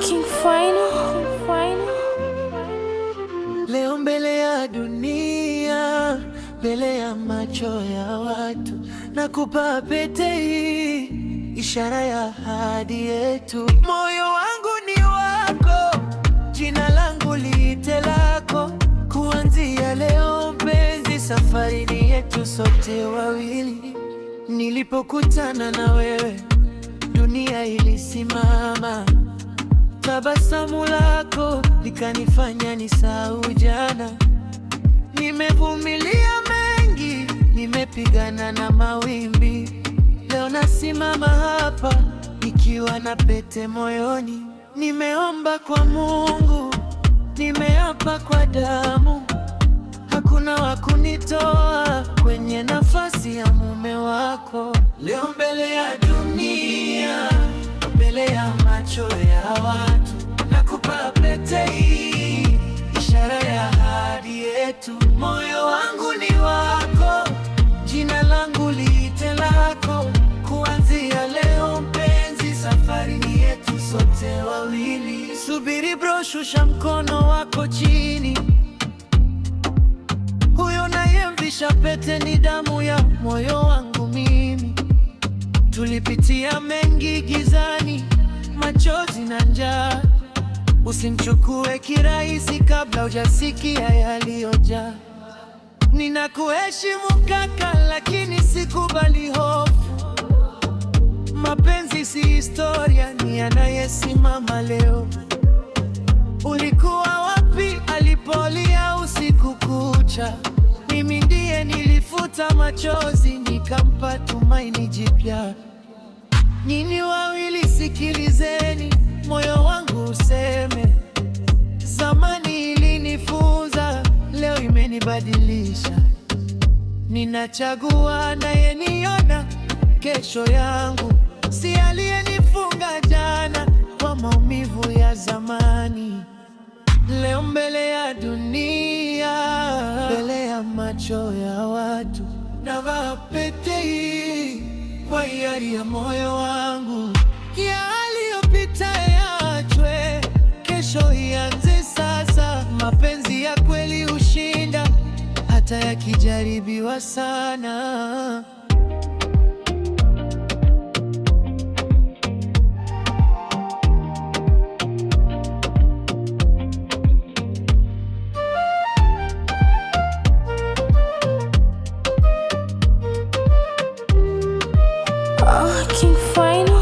King Final. Leo mbele ya dunia, mbele ya macho ya watu, nakupa pete hii, ishara ya ahadi yetu. Moyo wangu ni wako, jina langu liite lako. Kuanzia leo mpenzi, safari ni yetu sote wawili. Nilipokutana na wewe, dunia ilisimama. Tabasamu lako likanifanya nisahau jana. Nimevumilia mengi, nimepigana na mawimbi. Leo nasimama hapa nikiwa na pete moyoni. Nimeomba kwa Mungu, nimeapa kwa damu, hakuna wa kunitoa kwenye nafasi ya mume wako. Leo mbele ya dunia, mbele ya macho ya watu, nakupa pete hii, ishara ya ahadi yetu. Moyo wangu ni wako, jina langu liite lako. Kuanzia leo mpenzi, safari ni yetu sote wawili. Subiri bro, shusha mkono wako chini. Huyo nayemvisha pete ni damu ya moyo wangu mimi. Tulipitia mengi gizani, machozi na njaa. Usimchukue kirahisi kabla hujasikia yaliyojaa. Ninakuheshimu kaka, lakini sikubali hofu. Mapenzi si historia, ni anayesimama leo. Ulikuwa wapi alipolia usiku kucha? Mimi ndiye nilifuta machozi, nikampa tumaini jipya. Nyinyi wawili sikilizeni, moyo wangu useme. Zamani ilinifunza, leo imenibadilisha. Ninachagua anayeniona kesho yangu, si aliyenifunga jana kwa maumivu ya zamani. Leo mbele ya dunia, mbele ya macho ya watu, navaa pete hii kwa hiari ya moyo wangu. Yaliyopita yaachwe, kesho ianze sasa. Mapenzi ya kweli hushinda hata yakijaribiwa sana. King Final.